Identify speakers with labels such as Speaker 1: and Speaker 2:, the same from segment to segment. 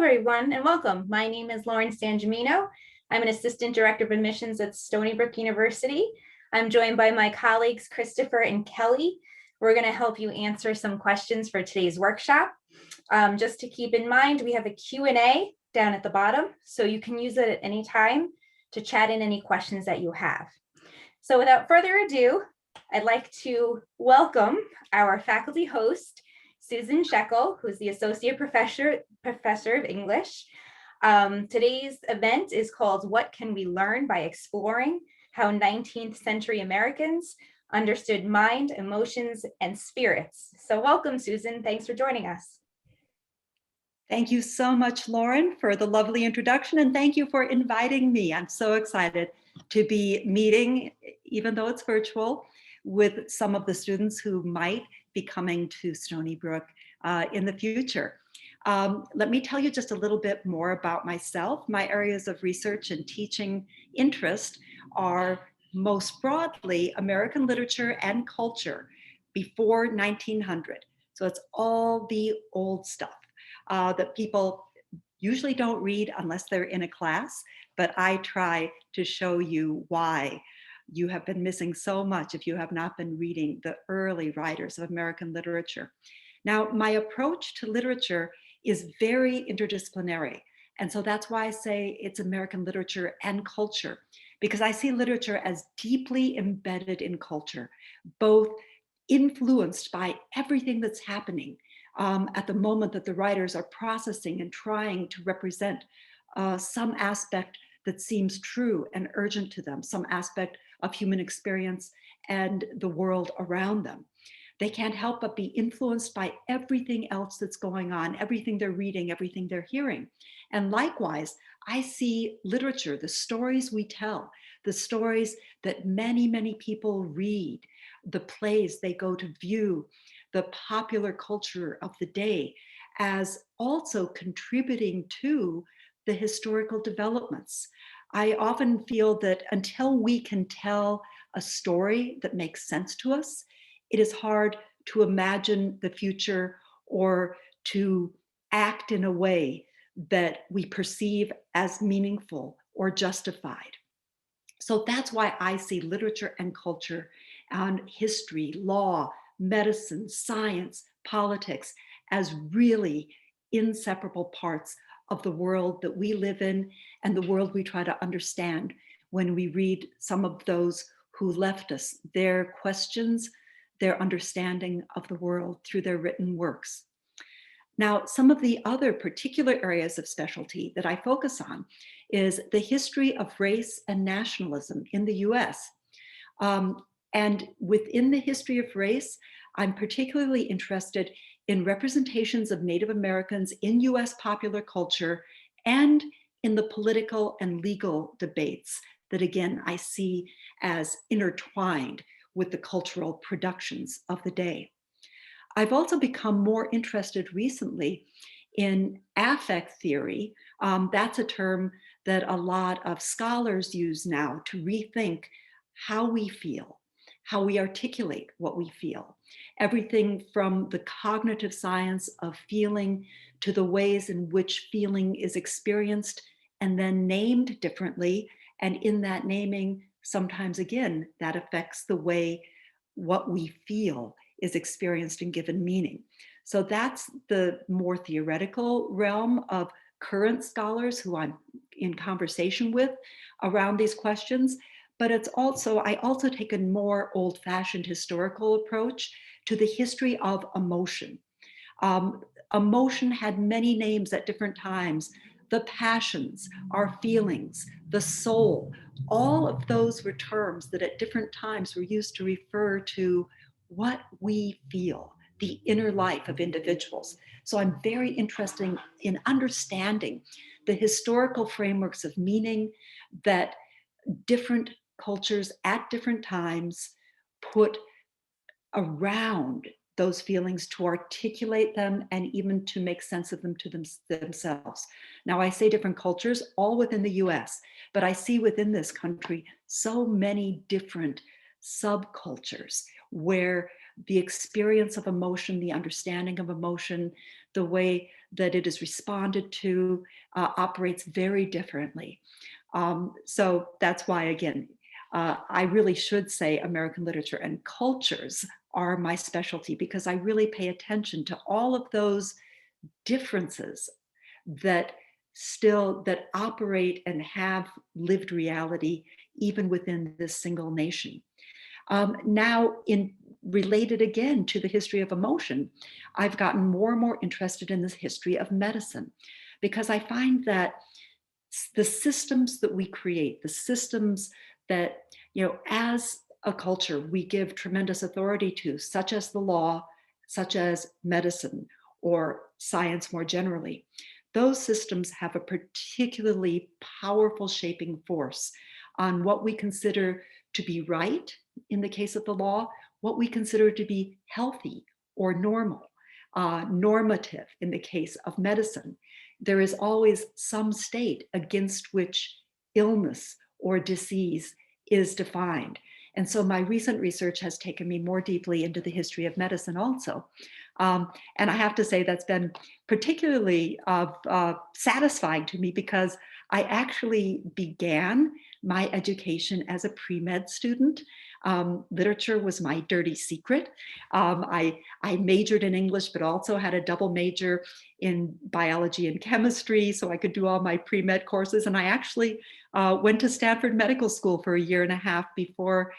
Speaker 1: everyone, and welcome. My name is Lauren Sangemino. I'm an Assistant Director of Admissions at Stony Brook University. I'm joined by my colleagues, Christopher and Kelly. We're going to help you answer some questions for today's workshop. Just to keep in mind, we have a Q&A down at the bottom, so you can use it at any time to chat in any questions that you have. So without further ado, I'd like to welcome our faculty host, Susan Shekel, who's the Associate Professor of English. Today's event is called What Can We Learn by Exploring How 19th Century Americans Understood Mind, Emotions, and Spirits. So welcome, Susan. Thanks for joining us.
Speaker 2: Thank you so much, Lauren, for the lovely introduction, and thank you for inviting me. I'm so excited to be meeting, even though it's virtual, with some of the students who might be coming to Stony Brook in the future. Let me tell you just a little bit more about myself. My areas of research and teaching interest are most broadly American literature and culture before 1900. So it's all the old stuff that people usually don't read unless they're in a class, but I try to show you why you have been missing so much if you have not been reading the early writers of American literature. Now, my approach to literature is very interdisciplinary. And so that's why I say it's American literature and culture, because I see literature as deeply embedded in culture, both influenced by everything that's happening at the moment that the writers are processing and trying to represent some aspect that seems true and urgent to them, some aspect of human experience and the world around them. They can't help but be influenced by everything else that's going on, everything they're reading, everything they're hearing. And likewise, I see literature, the stories we tell, the stories that many, many people read, the plays they go to view, the popular culture of the day, as also contributing to the historical developments. I often feel that until we can tell a story that makes sense to us, it is hard to imagine the future or to act in a way that we perceive as meaningful or justified. So that's why I see literature and culture and history, law, medicine, science, politics as really inseparable parts of the world that we live in and the world we try to understand when we read some of those who left us their questions, their understanding of the world through their written works. Now, some of the other particular areas of specialty that I focus on is the history of race and nationalism in the US. And within the history of race, I'm particularly interested in representations of Native Americans in US popular culture and in the political and legal debates that, again, I see as intertwined with the cultural productions of the day. I've also become more interested recently in affect theory. That's a term that a lot of scholars use now to rethink how we feel, how we articulate what we feel. Everything from the cognitive science of feeling to the ways in which feeling is experienced and then named differently. And in that naming, sometimes again, that affects the way what we feel is experienced and given meaning. So that's the more theoretical realm of current scholars who I'm in conversation with around these questions. But it's also, I also take a more old-fashioned historical approach to the history of emotion. Emotion had many names at different times. The passions, our feelings, the soul, all of those were terms that at different times were used to refer to what we feel, the inner life of individuals. So I'm very interested in understanding the historical frameworks of meaning that different cultures at different times put around those feelings to articulate them and even to make sense of them to themselves. Now, I say different cultures, all within the US, but I see within this country so many different subcultures where the experience of emotion, the understanding of emotion, the way that it is responded to operates very differently. So that's why, again, I really should say American literature and cultures are my specialty, because I really pay attention to all of those differences that operate and have lived reality even within this single nation. Now, in related again to the history of emotion, I've gotten more and more interested in the history of medicine, because I find that the systems that we create, the systems that, as a culture, we give tremendous authority to, such as the law, such as medicine, or science more generally, those systems have a particularly powerful shaping force on what we consider to be right in the case of the law, what we consider to be healthy or normal, normative in the case of medicine. There is always some state against which illness or disease is defined. And so my recent research has taken me more deeply into the history of medicine also. And I have to say that's been particularly satisfying to me, because I actually began my education as a pre-med student. Literature was my dirty secret. I majored in English, but also had a double major in biology and chemistry, so I could do all my pre-med courses. And I actually went to Stanford Medical School for a year and a half before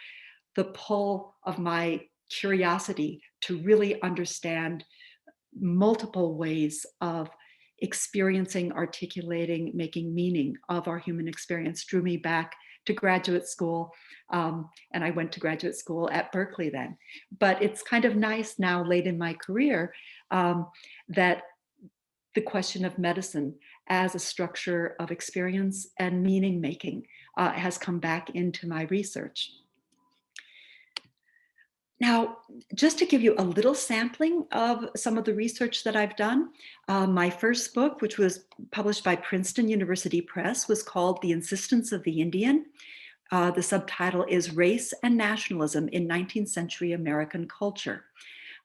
Speaker 2: the pull of my curiosity to really understand multiple ways of experiencing, articulating, making meaning of our human experience drew me back to graduate school. And I went to graduate school at Berkeley then. But it's kind of nice now, late in my career, that the question of medicine as a structure of experience and meaning making has come back into my research. Now, just to give you a little sampling of some of the research that I've done, my first book, which was published by Princeton University Press, was called The Insistence of the Indian. The subtitle is Race and Nationalism in 19th Century American Culture.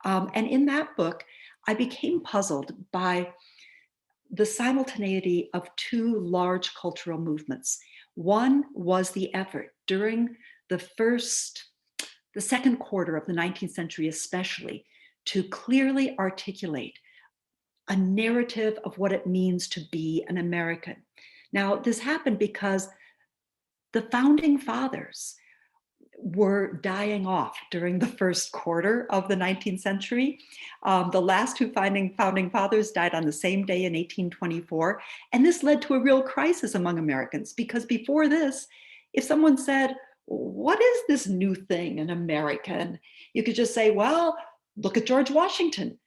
Speaker 2: And in that book, I became puzzled by the simultaneity of two large cultural movements. One was the effort during the second quarter of the 19th century especially, to clearly articulate a narrative of what it means to be an American. Now, this happened because the founding fathers were dying off during the first quarter of the 19th century. The last two founding fathers died on the same day in 1824. And this led to a real crisis among Americans, because before this, if someone said, what is this new thing, an American? You could just say, well, look at George Washington.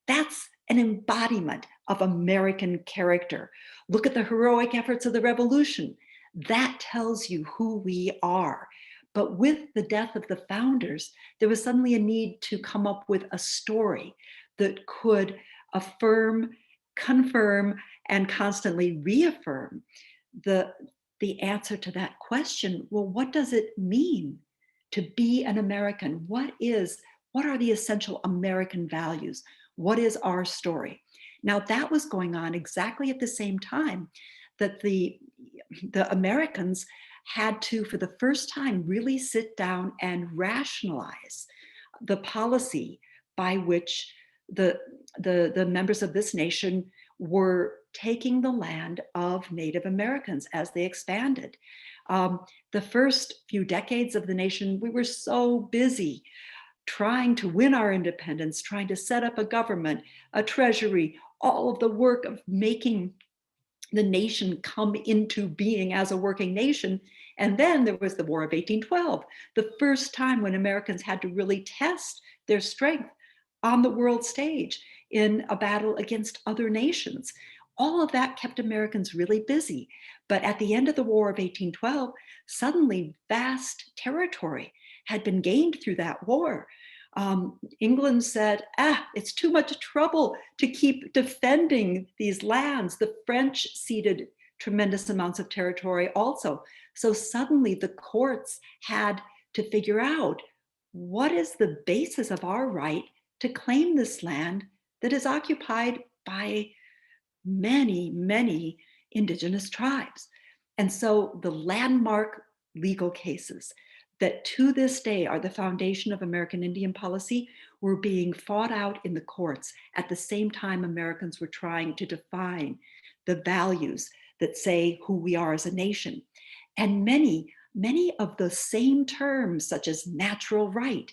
Speaker 2: That's an embodiment of American character. Look at the heroic efforts of the Revolution. That tells you who we are. But with the death of the founders, there was suddenly a need to come up with a story that could affirm, confirm, and constantly reaffirm the answer to that question. Well, what does it mean to be an American? What are the essential American values? What is our story? Now, that was going on exactly at the same time that the Americans had to, for the first time, really sit down and rationalize the policy by which the members of this nation were taking the land of Native Americans as they expanded. The first few decades of the nation, we were so busy trying to win our independence, trying to set up a government, a treasury, all of the work of making the nation come into being as a working nation. And then there was the War of 1812, the first time when Americans had to really test their strength on the world stage in a battle against other nations. All of that kept Americans really busy. But at the end of the War of 1812, suddenly vast territory had been gained through that war. England said, it's too much trouble to keep defending these lands. The French ceded tremendous amounts of territory also. So suddenly the courts had to figure out what is the basis of our right to claim this land that is occupied by many, many indigenous tribes. And so the landmark legal cases that to this day are the foundation of American Indian policy were being fought out in the courts at the same time Americans were trying to define the values that say who we are as a nation. And many of the same terms, such as natural right,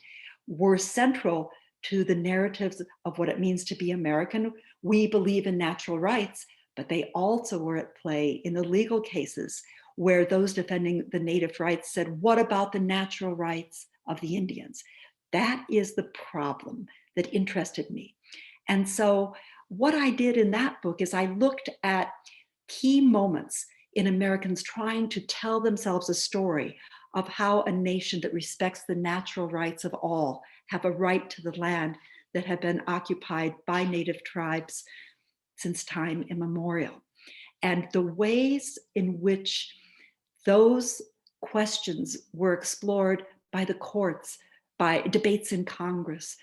Speaker 2: were central to the narratives of what it means to be American. We believe in natural rights, but they also were at play in the legal cases where those defending the native rights said, what about the natural rights of the Indians? That is the problem that interested me. And so what I did in that book is I looked at key moments in Americans trying to tell themselves a story of how a nation that respects the natural rights of all have a right to the land that had been occupied by native tribes since time immemorial. And the ways in which those questions were explored by the courts, by debates in Congress,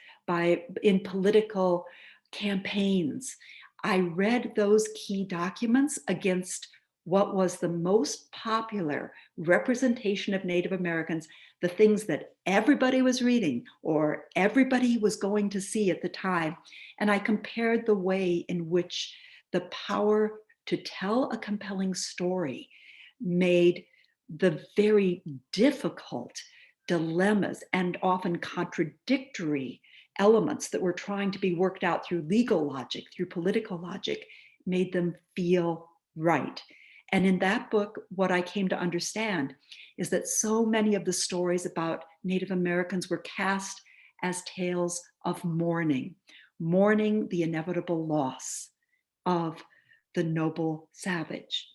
Speaker 2: in political campaigns. I read those key documents against what was the most popular representation of Native Americans, the things that everybody was reading or everybody was going to see at the time. And I compared the way in which the power to tell a compelling story made the very difficult dilemmas and often contradictory elements that were trying to be worked out through legal logic, through political logic, made them feel right. And in that book, what I came to understand is that so many of the stories about Native Americans were cast as tales of mourning the inevitable loss of the noble savage.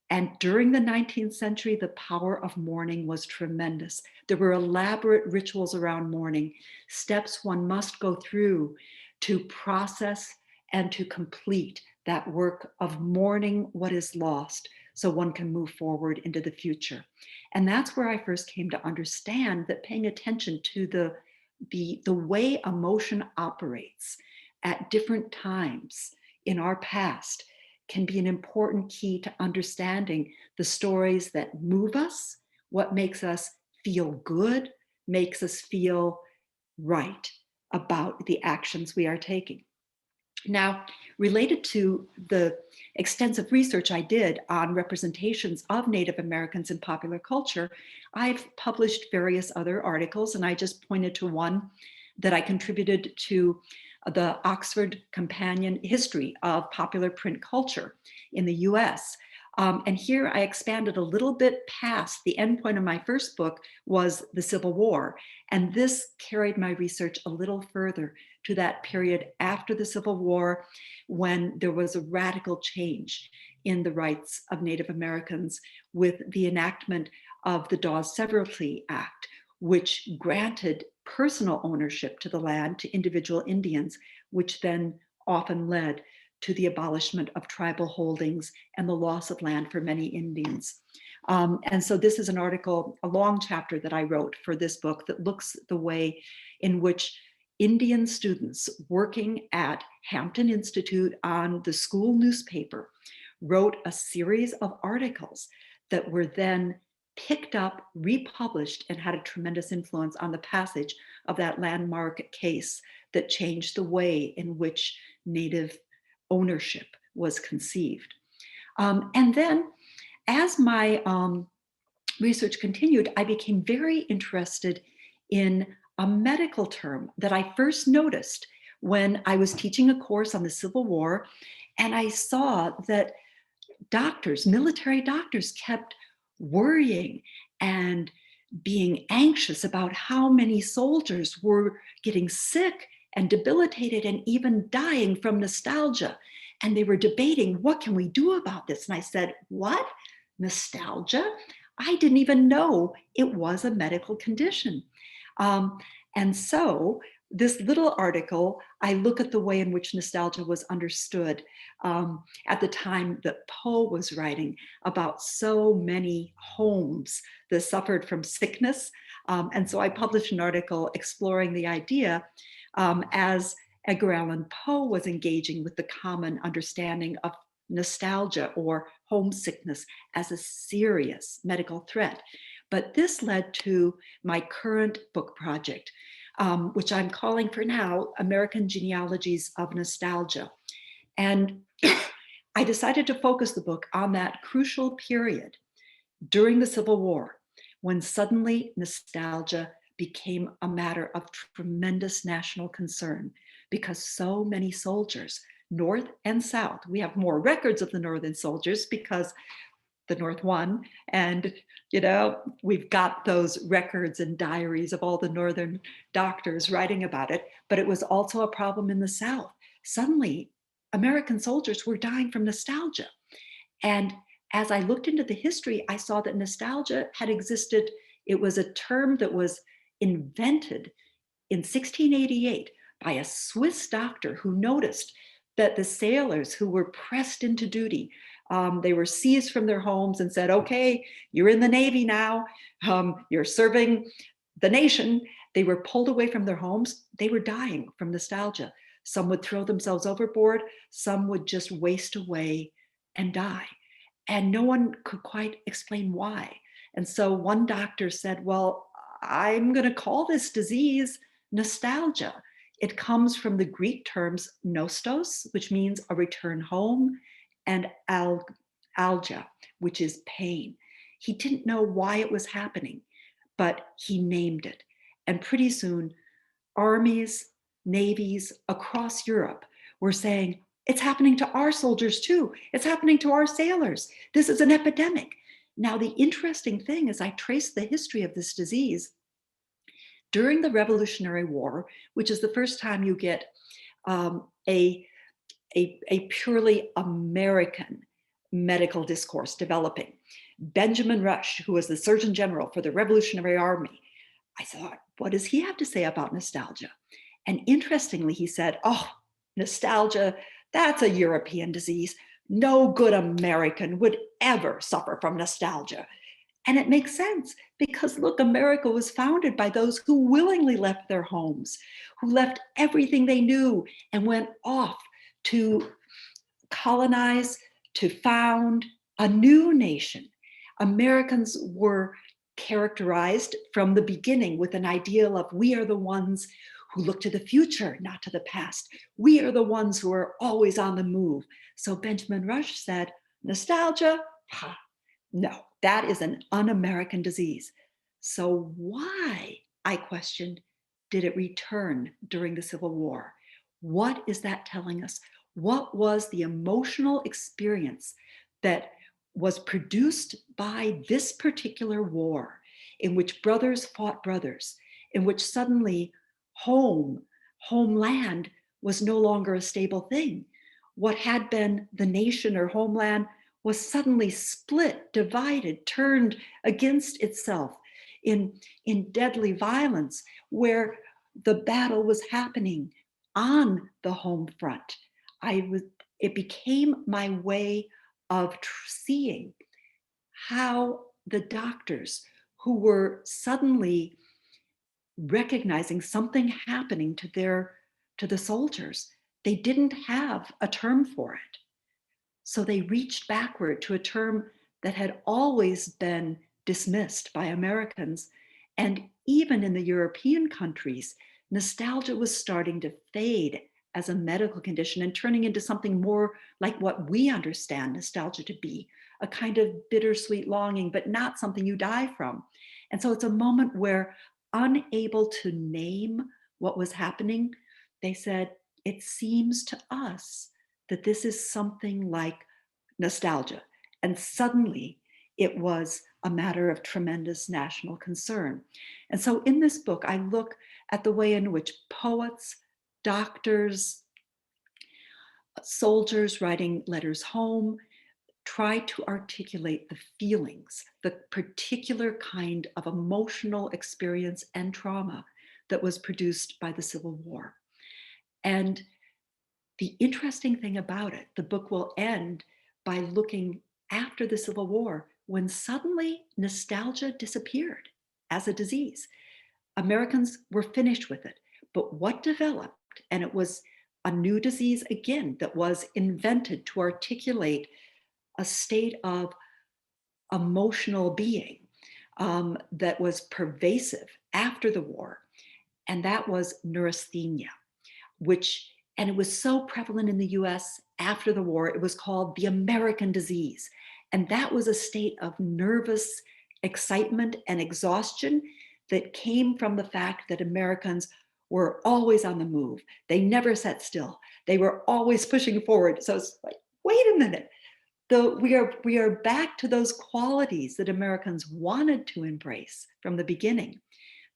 Speaker 2: And during the 19th century, the power of mourning was tremendous. There were elaborate rituals around mourning, steps one must go through to process and to complete that work of mourning what is lost so one can move forward into the future. And that's where I first came to understand that paying attention to the way emotion operates at different times in our past can be an important key to understanding the stories that move us, what makes us feel good, makes us feel right about the actions we are taking. Now, related to the extensive research I did on representations of Native Americans in popular culture, I've published various other articles, and I just pointed to one that I contributed to the Oxford Companion History of Popular Print Culture in the US. And here I expanded a little bit past the endpoint of my first book was the Civil War. And this carried my research a little further to that period after the Civil War, when there was a radical change in the rights of Native Americans with the enactment of the Dawes Severalty Act, which granted personal ownership to the land to individual Indians, which then often led to the abolishment of tribal holdings and the loss of land for many Indians. And so this is an article, a long chapter that I wrote for this book that looks at the way in which Indian students working at Hampton Institute on the school newspaper wrote a series of articles that were then picked up, republished, and had a tremendous influence on the passage of that landmark case that changed the way in which Native ownership was conceived. And then as my research continued, I became very interested in a medical term that I first noticed when I was teaching a course on the Civil War, and I saw that doctors, military doctors, kept worrying and being anxious about how many soldiers were getting sick and debilitated and even dying from nostalgia. And they were debating, what can we do about this? And I said, what? Nostalgia? I didn't even know it was a medical condition. And so this little article, I look at the way in which nostalgia was understood at the time that Poe was writing about so many homes that suffered from sickness And so I published an article exploring the idea as Edgar Allan Poe was engaging with the common understanding of nostalgia or homesickness as a serious medical threat. But this led to my current book project, which I'm calling for now American Genealogies of Nostalgia. And I decided to focus the book on that crucial period during the Civil War, when suddenly nostalgia became a matter of tremendous national concern because so many soldiers, North and South, we have more records of the Northern soldiers because the North won. And, we've got those records and diaries of all the Northern doctors writing about it. But it was also a problem in the South. Suddenly, American soldiers were dying from nostalgia. And as I looked into the history, I saw that nostalgia had existed. It was a term that was invented in 1688 by a Swiss doctor who noticed that the sailors who were pressed into duty, they were seized from their homes and said, okay, you're in the Navy now, you're serving the nation. They were pulled away from their homes. They were dying from nostalgia. Some would throw themselves overboard. Some would just waste away and die. And no one could quite explain why. And so one doctor said, well, I'm going to call this disease nostalgia. It comes from the Greek terms nostos, which means a return home, and algia, which is pain. He didn't know why it was happening, but he named it. And pretty soon, armies, navies across Europe were saying, it's happening to our soldiers too. It's happening to our sailors. This is an epidemic. Now, the interesting thing is I traced the history of this disease during the Revolutionary War, which is the first time you get a purely American medical discourse developing. Benjamin Rush, who was the Surgeon General for the Revolutionary Army, I thought, what does he have to say about nostalgia? And interestingly, he said, oh, nostalgia, that's a European disease. No good American would ever suffer from nostalgia. And it makes sense because, look, America was founded by those who willingly left their homes, who left everything they knew and went off to colonize, to found a new nation. Americans were characterized from the beginning with an ideal of we are the ones who look to the future, not to the past. We are the ones who are always on the move. So Benjamin Rush said, nostalgia, no, that is an un-American disease. So why, I questioned, did it return during the Civil War? What is that telling us? What was the emotional experience that was produced by this particular war in which brothers fought brothers, in which suddenly homeland was no longer a stable thing? What had been the nation or homeland was suddenly split, divided, turned against itself in deadly violence, where the battle was happening on the home front. It became my way of seeing how the doctors who were suddenly recognizing something happening to the soldiers, they didn't have a term for it. So they reached backward to a term that had always been dismissed by Americans. And even in the European countries, nostalgia was starting to fade as a medical condition and turning into something more like what we understand nostalgia to be, a kind of bittersweet longing, but not something you die from. And so it's a moment where, unable to name what was happening, they said, it seems to us that this is something like nostalgia. And suddenly it was a matter of tremendous national concern. And so in this book, I look at the way in which poets, doctors, soldiers writing letters home try to articulate the feelings, the particular kind of emotional experience and trauma that was produced by the Civil War. And the interesting thing about it, the book will end by looking after the Civil War when suddenly nostalgia disappeared as a disease. Americans were finished with it. But what developed, and it was a new disease again that was invented to articulate a state of emotional being that was pervasive after the war, and that was neurasthenia, and it was so prevalent in the US after the war, it was called the American disease. And that was a state of nervous excitement and exhaustion that came from the fact that Americans were always on the move. They never sat still. They were always pushing forward. So it's like, wait a minute. We are back to those qualities that Americans wanted to embrace from the beginning.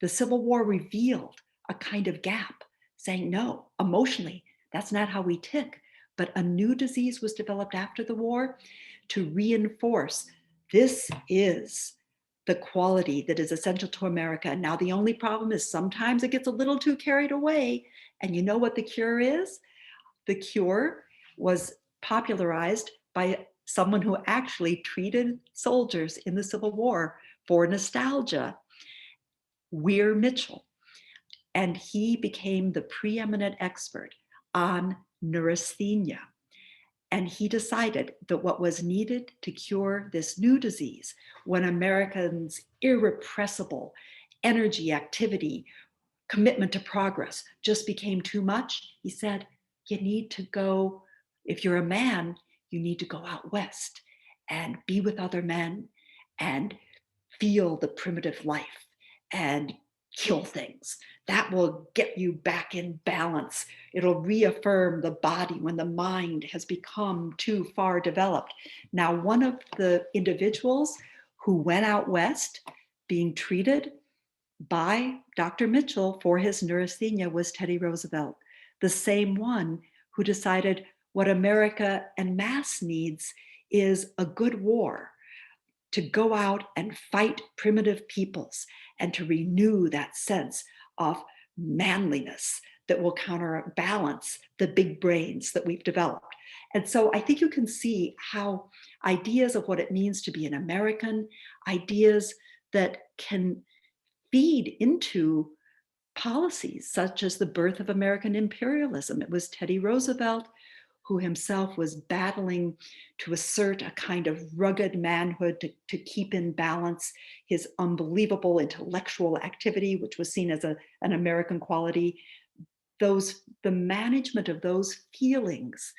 Speaker 2: The Civil War revealed a kind of gap, saying, no, emotionally, that's not how we tick. But a new disease was developed after the war to reinforce this is the quality that is essential to America. Now, the only problem is sometimes it gets a little too carried away. And you know what the cure is? The cure was popularized by someone who actually treated soldiers in the Civil War for nostalgia, Weir Mitchell. And he became the preeminent expert on neurasthenia. And he decided that what was needed to cure this new disease, when Americans' irrepressible energy, activity, commitment to progress just became too much, he said, you need to go, if you're a man, you need to go out west and be with other men and feel the primitive life and kill things. That will get you back in balance. It'll reaffirm the body when the mind has become too far developed. Now, one of the individuals who went out west being treated by Dr. Mitchell for his neurasthenia was Teddy Roosevelt, the same one who decided what America en masse needs is a good war, to go out and fight primitive peoples and to renew that sense of manliness that will counterbalance the big brains that we've developed. And so I think you can see how ideas of what it means to be an American, ideas that can feed into policies such as the birth of American imperialism. It was Teddy Roosevelt who himself was battling to assert a kind of rugged manhood to keep in balance his unbelievable intellectual activity, which was seen as an American quality. The management of those feelings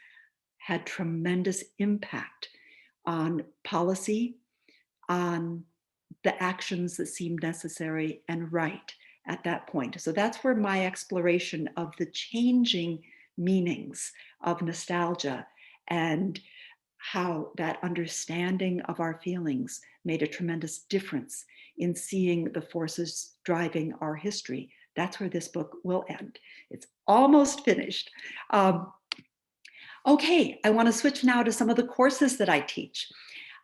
Speaker 2: had tremendous impact on policy, on the actions that seemed necessary and right at that point. So that's where my exploration of the changing meanings of nostalgia and how that understanding of our feelings made a tremendous difference in seeing the forces driving our history. That's where this book will end. It's almost finished. Okay, I want to switch now to some of the courses that I teach.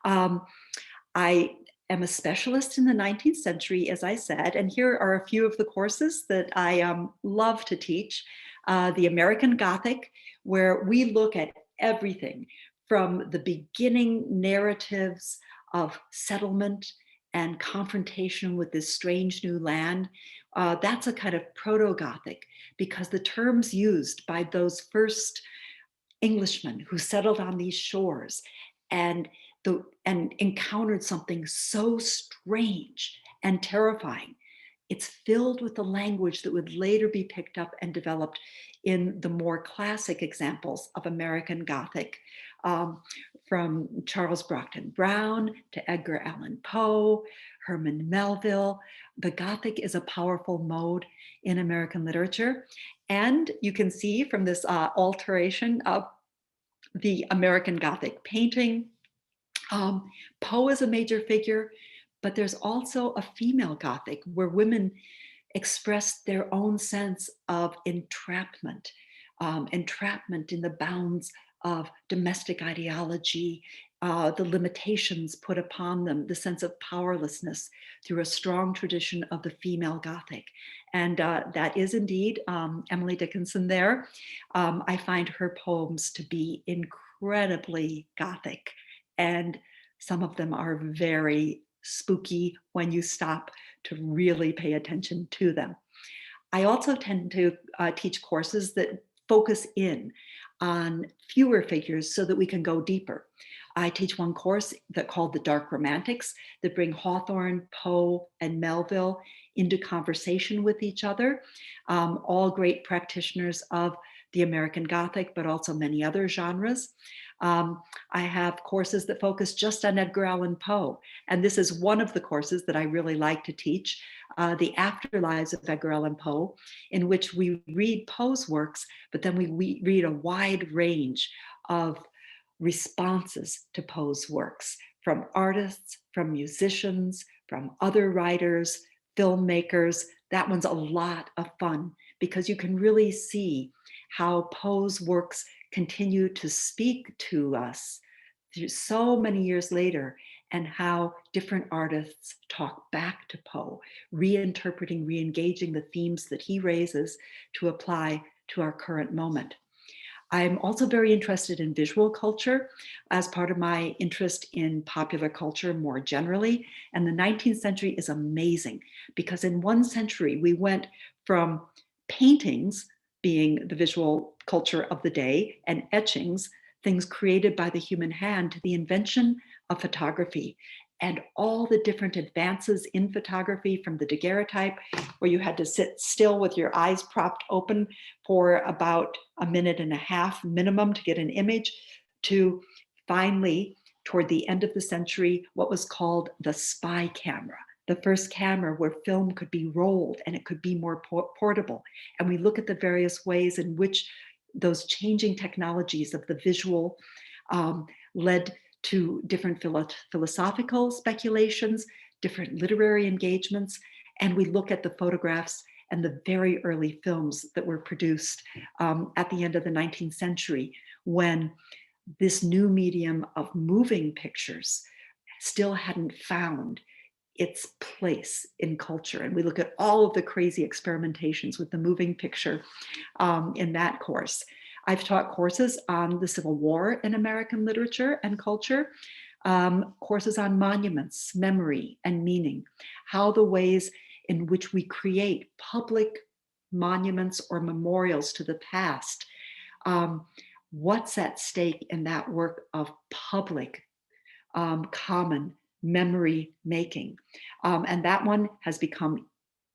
Speaker 2: I am a specialist in the 19th century, as I said, and here are a few of the courses that I love to teach. The American Gothic, where we look at everything from the beginning narratives of settlement and confrontation with this strange new land. That's a kind of proto-Gothic, because the terms used by those first Englishmen who settled on these shores and encountered something so strange and terrifying. It's filled with the language that would later be picked up and developed in the more classic examples of American Gothic, from Charles Brockden Brown to Edgar Allan Poe, Herman Melville. The Gothic is a powerful mode in American literature. And you can see from this alteration of the American Gothic painting, Poe is a major figure, but there's also a female Gothic where women express their own sense of entrapment, entrapment in the bounds of domestic ideology, the limitations put upon them, the sense of powerlessness through a strong tradition of the female Gothic. And that is indeed Emily Dickinson there. I find her poems to be incredibly Gothic, and some of them are very spooky when you stop to really pay attention to them. I also tend to teach courses that focus in on fewer figures so that we can go deeper. I teach one course that called the Dark Romantics that bring Hawthorne, Poe, and Melville into conversation with each other, all great practitioners of the American Gothic, but also many other genres. I have courses that focus just on Edgar Allan Poe, and this is one of the courses that I really like to teach, the Afterlives of Edgar Allan Poe, in which we read Poe's works, but then we read a wide range of responses to Poe's works from artists, from musicians, from other writers, filmmakers. That one's a lot of fun because you can really see how Poe's works continue to speak to us through so many years later, and how different artists talk back to Poe, reinterpreting, re-engaging the themes that he raises to apply to our current moment. I'm also very interested in visual culture as part of my interest in popular culture more generally. And the 19th century is amazing because in one century, we went from paintings being the visual culture of the day and etchings, things created by the human hand, to the invention of photography and all the different advances in photography, from the daguerreotype, where you had to sit still with your eyes propped open for about a minute and a half minimum to get an image, to finally, toward the end of the century, what was called the spy camera, the first camera where film could be rolled and it could be more portable. And we look at the various ways in which those changing technologies of the visual led to different philosophical speculations, different literary engagements, and we look at the photographs and the very early films that were produced at the end of the 19th century, when this new medium of moving pictures still hadn't found its place in culture. And we look at all of the crazy experimentations with the moving picture in that course. I've taught courses on the Civil War in American literature and culture, courses on monuments, memory, and meaning, how the ways in which we create public monuments or memorials to the past, what's at stake in that work of public, common memory making. And that one has become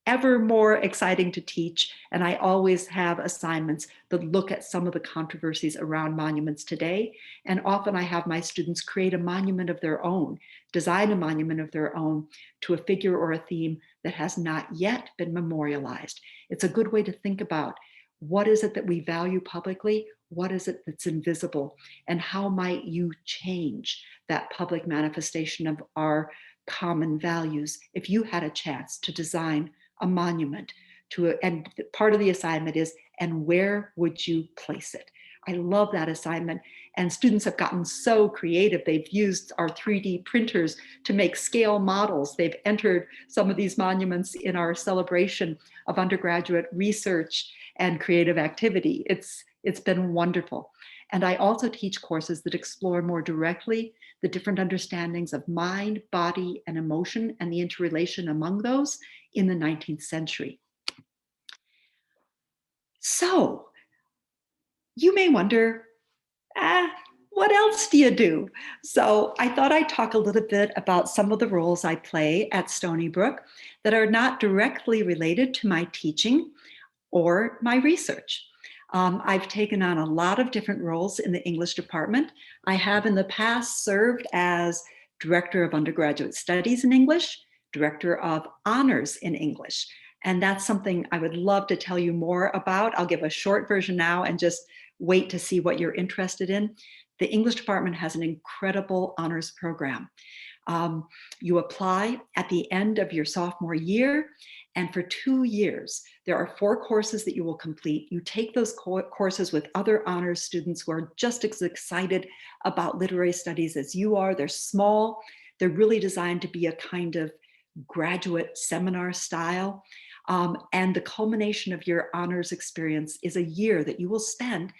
Speaker 2: ever more exciting to teach. And I always have assignments that look at some of the controversies around monuments today. And often I have my students create a monument of their own, design a monument of their own to a figure or a theme that has not yet been memorialized. It's a good way to think about what is it that we value publicly, what is it that's invisible, and how might you change that public manifestation of our common values if you had a chance to design a monument to and part of the assignment is, and where would you place it? I love that assignment. And students have gotten so creative. They've used our 3D printers to make scale models. They've entered some of these monuments in our celebration of undergraduate research and creative activity. It's been wonderful. And I also teach courses that explore more directly the different understandings of mind, body, and emotion, and the interrelation among those in the 19th century. So you may wonder, what else do you do? So I thought I'd talk a little bit about some of the roles I play at Stony Brook that are not directly related to my teaching or my research. I've taken on a lot of different roles in the English department. I have in the past served as Director of Undergraduate Studies in English, Director of Honors in English. And that's something I would love to tell you more about. I'll give a short version now and just wait to see what you're interested in. The English department has an incredible honors program. You apply at the end of your sophomore year, and for 2 years, there are 4 courses that you will complete. You take those courses with other honors students who are just as excited about literary studies as you are. They're small. They're really designed to be a kind of graduate seminar style. And the culmination of your honors experience is a year that you will spend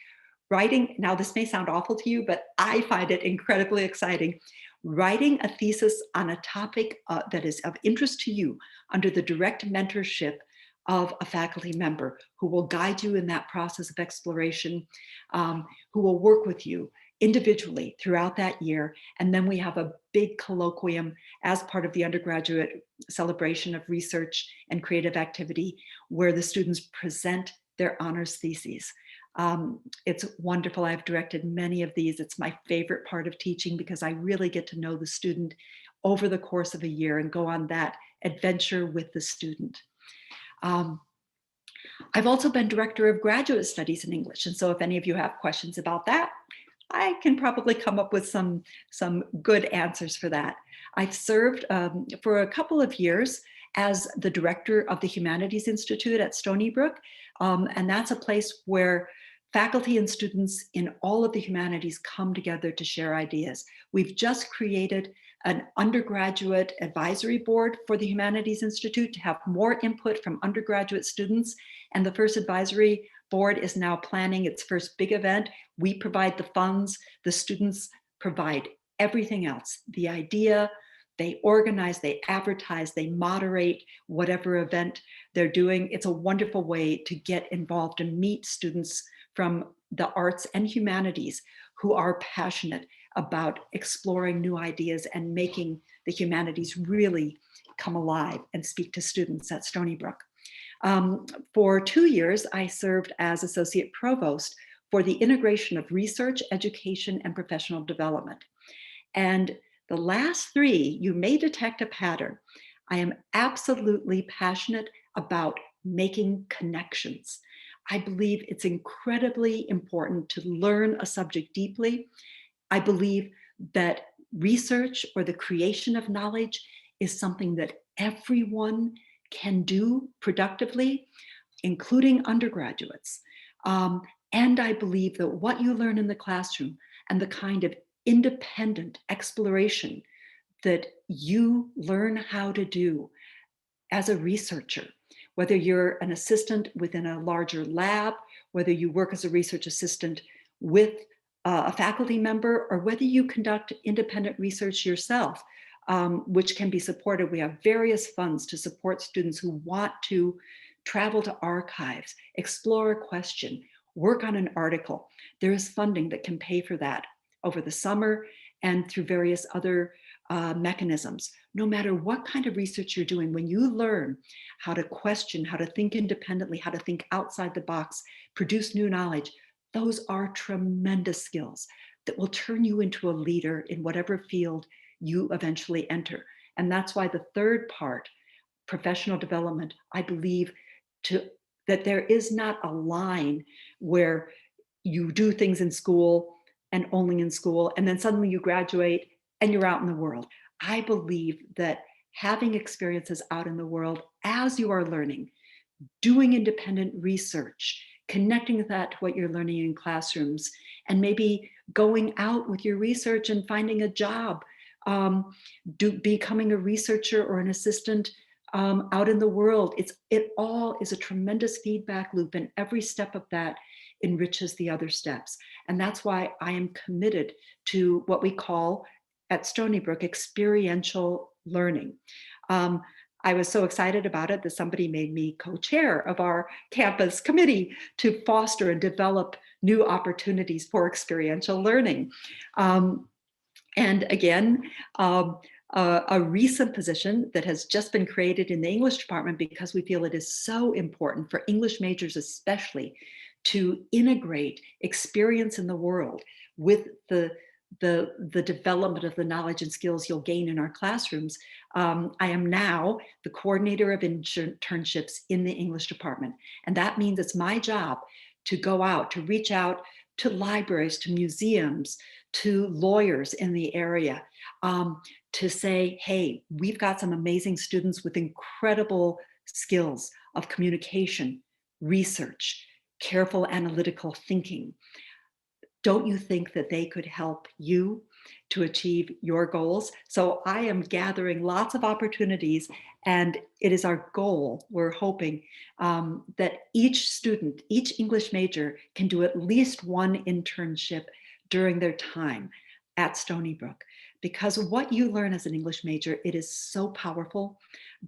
Speaker 2: writing. Now, this may sound awful to you, but I find it incredibly exciting. writing a thesis on a topic that is of interest to you under the direct mentorship of a faculty member who will guide you in that process of exploration, who will work with you individually throughout that year. And then we have a big colloquium as part of the undergraduate celebration of research and creative activity, where the students present their honors theses. It's wonderful. I've directed many of these. It's my favorite part of teaching because I really get to know the student over the course of a year and go on that adventure with the student. I've also been director of graduate studies in English. And so if any of you have questions about that, I can probably come up with some good answers for that. I've served for a couple of years as the director of the Humanities Institute at Stony Brook. And that's a place where faculty and students in all of the humanities come together to share ideas. We've just created an undergraduate advisory board for the Humanities Institute to have more input from undergraduate students. And the first advisory board is now planning its first big event. We provide the funds, the students provide everything else, the idea. They organize, they advertise, they moderate whatever event they're doing. It's a wonderful way to get involved and meet students from the arts and humanities who are passionate about exploring new ideas and making the humanities really come alive and speak to students at Stony Brook. For 2 years, I served as associate provost for the integration of research, education, and professional development. And the last 3, you may detect a pattern. I am absolutely passionate about making connections. I believe it's incredibly important to learn a subject deeply. I believe that research or the creation of knowledge is something that everyone can do productively, including undergraduates. And I believe that what you learn in the classroom and the kind of independent exploration that you learn how to do as a researcher, whether you're an assistant within a larger lab, whether you work as a research assistant with a faculty member, or whether you conduct independent research yourself, which can be supported. We have various funds to support students who want to travel to archives, explore a question, work on an article. There is funding that can pay for that over the summer and through various other mechanisms. No matter what kind of research you're doing, when you learn how to question, how to think independently, how to think outside the box, produce new knowledge, those are tremendous skills that will turn you into a leader in whatever field you eventually enter. And that's why the third part, professional development, I believe that there is not a line where you do things in school and only in school, and then suddenly you graduate and you're out in the world. I believe that having experiences out in the world as you are learning, doing independent research, connecting that to what you're learning in classrooms, and maybe going out with your research and finding a job, becoming a researcher or an assistant out in the world. It all is a tremendous feedback loop, and every step of that enriches the other steps. And that's why I am committed to what we call at Stony Brook experiential learning. I was so excited about it that somebody made me co-chair of our campus committee to foster and develop new opportunities for experiential learning. And again, a recent position that has just been created in the English department because we feel it is so important for English majors especially to integrate experience in the world with the development of the knowledge and skills you'll gain in our classrooms. I am now the coordinator of internships in the English department. And that means it's my job to go out, to reach out to libraries, to museums, to lawyers in the area, to say, hey, we've got some amazing students with incredible skills of communication, research, careful analytical thinking. Don't you think that they could help you to achieve your goals? So I am gathering lots of opportunities, and it is our goal, we're hoping, that each student, each English major can do at least one internship during their time at Stony Brook, because what you learn as an English major, it is so powerful,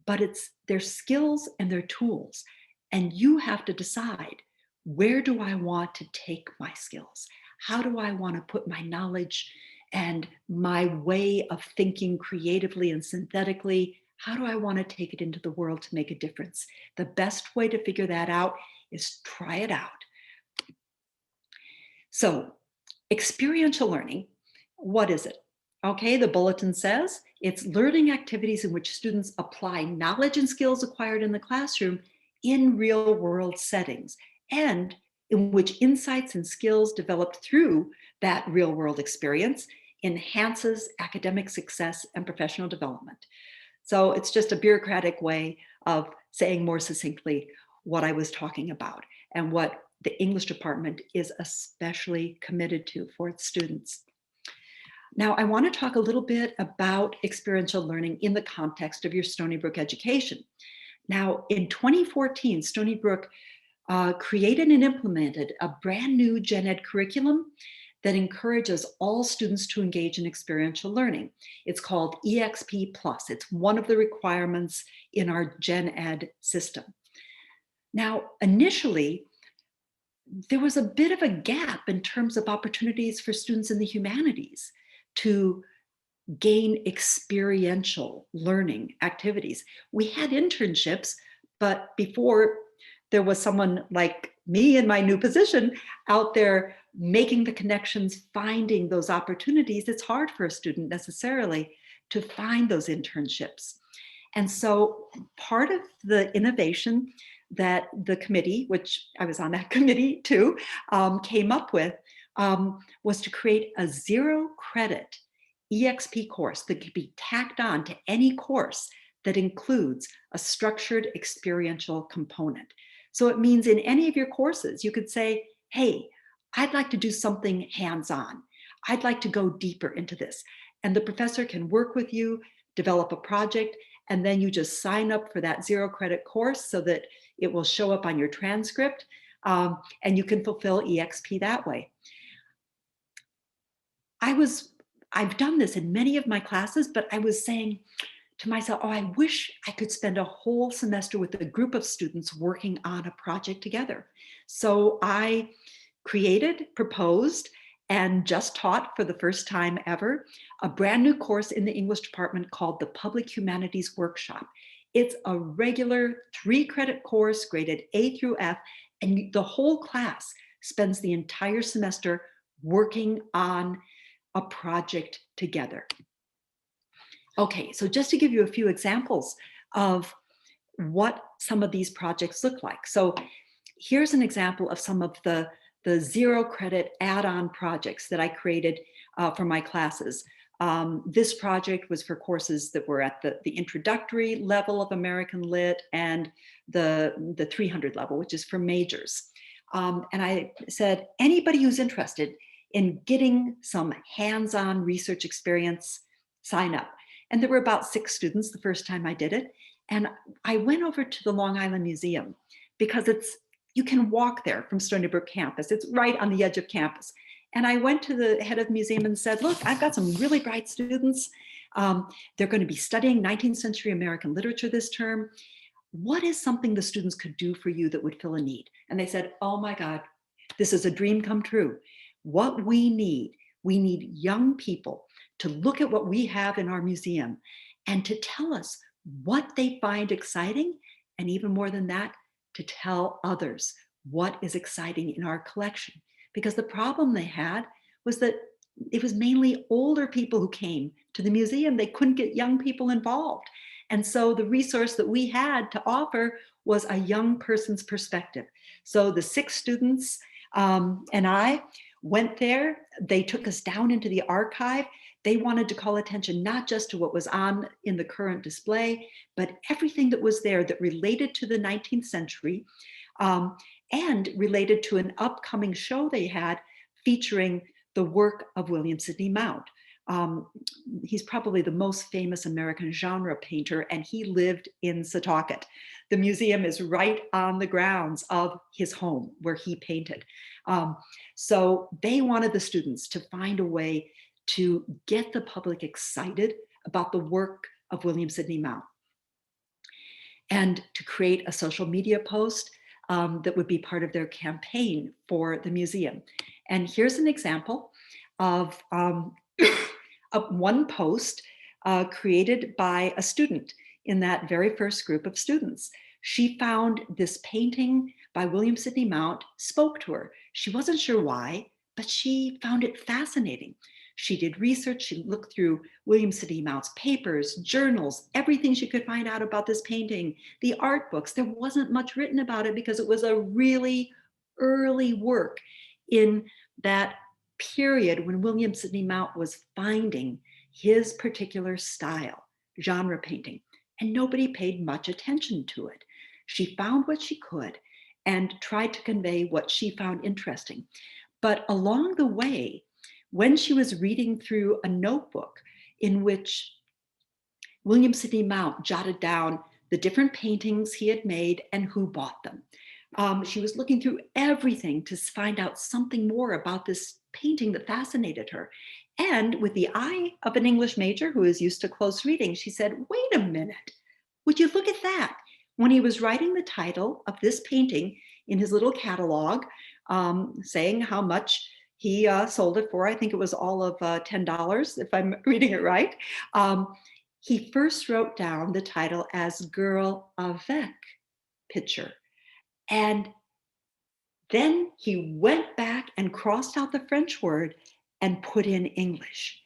Speaker 2: but it's their skills and their tools. And you have to decide, where do I want to take my skills? How do I want to put my knowledge and my way of thinking creatively and synthetically? How do I want to take it into the world to make a difference? The best way to figure that out is try it out. So, experiential learning, what is it? Okay, the bulletin says it's learning activities in which students apply knowledge and skills acquired in the classroom in real world settings, and in which insights and skills developed through that real world experience enhances academic success and professional development. So it's just a bureaucratic way of saying more succinctly what I was talking about and what the English department is especially committed to for its students. Now, I want to talk a little bit about experiential learning in the context of your Stony Brook education. Now, in 2014, Stony Brook created and implemented a brand new gen ed curriculum that encourages all students to engage in experiential learning. It's called EXP Plus. It's one of the requirements in our gen ed system. Now, initially, there was a bit of a gap in terms of opportunities for students in the humanities to gain experiential learning activities. We had internships, but before there was someone like me in my new position out there making the connections, finding those opportunities, it's hard for a student necessarily to find those internships. And so part of the innovation that the committee, which I was on that committee too, came up with was to create a 0 credit EXP course that could be tacked on to any course that includes a structured experiential component. So it means in any of your courses, you could say, hey, I'd like to do something hands-on. I'd like to go deeper into this. And the professor can work with you, develop a project, and then you just sign up for that 0 credit course so that it will show up on your transcript, and you can fulfill EXP that way. I've done this in many of my classes, but I was saying to myself, oh, I wish I could spend a whole semester with a group of students working on a project together. So I created, proposed, and just taught for the first time ever a brand new course in the English department called the Public Humanities Workshop. It's a regular 3 credit course graded A through F, and the whole class spends the entire semester working on a project together. Okay, so just to give you a few examples of what some of these projects look like. So here's an example of some of the 0 credit add-on projects that I created for my classes. This project was for courses that were at the introductory level of American Lit and the 300 level, which is for majors. And I said, anybody who's interested in getting some hands-on research experience, sign up. And there were about 6 students the first time I did it. And I went over to the Long Island Museum because you can walk there from Stony Brook campus. It's right on the edge of campus. And I went to the head of the museum and said, look, I've got some really bright students. They're going to be studying 19th century American literature this term. What is something the students could do for you that would fill a need? And they said, oh my God, this is a dream come true. What we need young people to look at what we have in our museum and to tell us what they find exciting, and even more than that, to tell others what is exciting in our collection. Because the problem they had was that it was mainly older people who came to the museum. They couldn't get young people involved. And so the resource that we had to offer was a young person's perspective. So the 6 students and I went there. They took us down into the archive. They wanted to call attention not just to what was on in the current display, but everything that was there that related to the 19th century and related to an upcoming show they had featuring the work of William Sidney Mount. He's probably the most famous American genre painter, and he lived in Setauket. The museum is right on the grounds of his home where he painted. So they wanted the students to find a way to get the public excited about the work of William Sidney Mount and to create a social media post that would be part of their campaign for the museum. And here's an example of, of one post created by a student in that very first group of students. She found this painting by William Sidney Mount spoke to her. She wasn't sure why, but she found it fascinating. She did research, she looked through William Sidney Mount's papers, journals, everything she could find out about this painting, the art books. There wasn't much written about it because it was a really early work in that period when William Sidney Mount was finding his particular style, genre painting, and nobody paid much attention to it. She found what she could and tried to convey what she found interesting. But along the way, when she was reading through a notebook in which William Sidney Mount jotted down the different paintings he had made and who bought them, she was looking through everything to find out something more about this painting that fascinated her. And with the eye of an English major who is used to close reading, she said, wait a minute, would you look at that? When he was writing the title of this painting in his little catalog, saying how much he sold it for, I think it was all of $10, if I'm reading it right. He first wrote down the title as Girl avec Picture. And then he went back and crossed out the French word and put in English.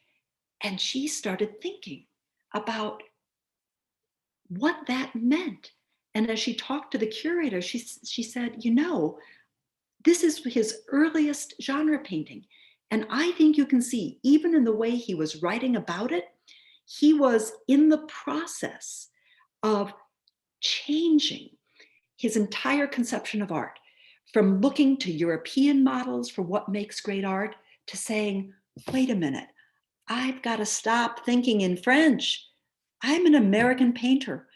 Speaker 2: And she started thinking about what that meant. And as she talked to the curator, she said, you know, this is his earliest genre painting. And I think you can see, even in the way he was writing about it, he was in the process of changing his entire conception of art, from looking to European models for what makes great art to saying, wait a minute, I've got to stop thinking in French. I'm an American painter.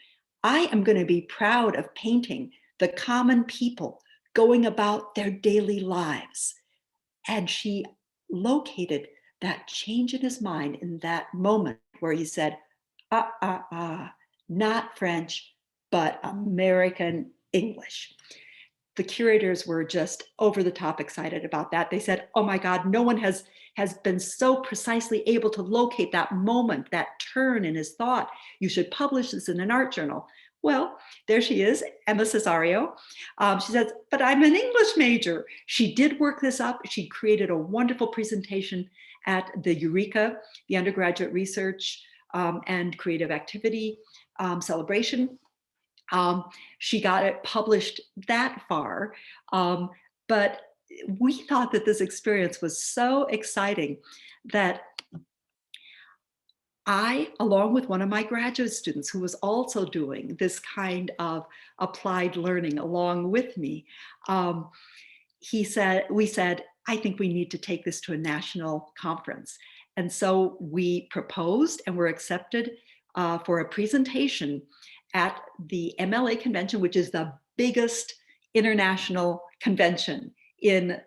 Speaker 2: I am going to be proud of painting the common people going about their daily lives. And she located that change in his mind in that moment where he said, not French, but American English. The curators were just over the top excited about that. They said, oh my God, no one has been so precisely able to locate that moment, that turn in his thought. You should publish this in an art journal. Well, there she is, Emma Cesario. She says, but I'm an English major. She did work this up. She created a wonderful presentation at the Eureka, the undergraduate research and creative activity celebration. She got it published that far, but we thought that this experience was so exciting that I, along with one of my graduate students who was also doing this kind of applied learning along with me, we said, I think we need to take this to a national conference. And so we proposed and were accepted for a presentation at the MLA convention, which is the biggest international convention in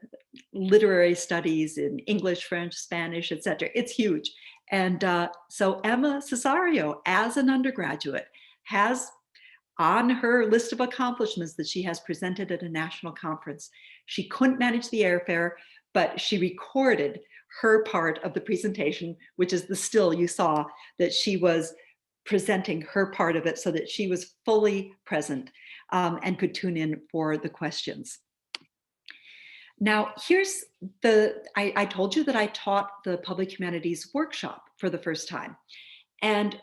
Speaker 2: literary studies in English, French, Spanish, etc. It's huge. And so Emma Cesario, as an undergraduate, has on her list of accomplishments that she has presented at a national conference. She couldn't manage the airfare, but she recorded her part of the presentation, which is the still you saw that she was presenting her part of it so that she was fully present and could tune in for the questions. Now, here's I told you that I taught the public humanities workshop for the first time. And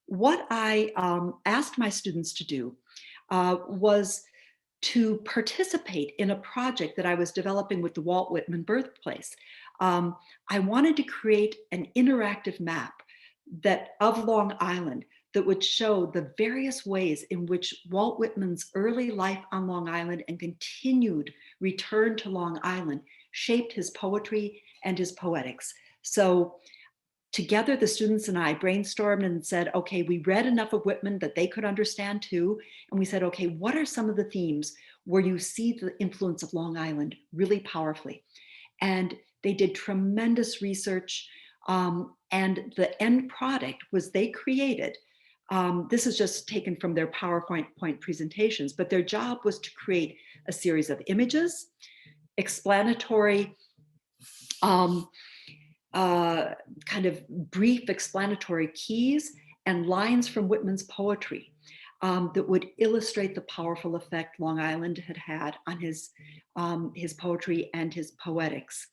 Speaker 2: what I asked my students to do was to participate in a project that I was developing with the Walt Whitman birthplace. I wanted to create an interactive map of Long Island that would show the various ways in which Walt Whitman's early life on Long Island and continued return to Long Island shaped his poetry and his poetics. So together, the students and I brainstormed and said, okay, we read enough of Whitman that they could understand too. And we said, okay, what are some of the themes where you see the influence of Long Island really powerfully? And they did tremendous research And the end product was they created, this is just taken from their PowerPoint presentations, but their job was to create a series of images, explanatory, kind of brief explanatory keys and lines from Whitman's poetry that would illustrate the powerful effect Long Island had had on his poetry and his poetics.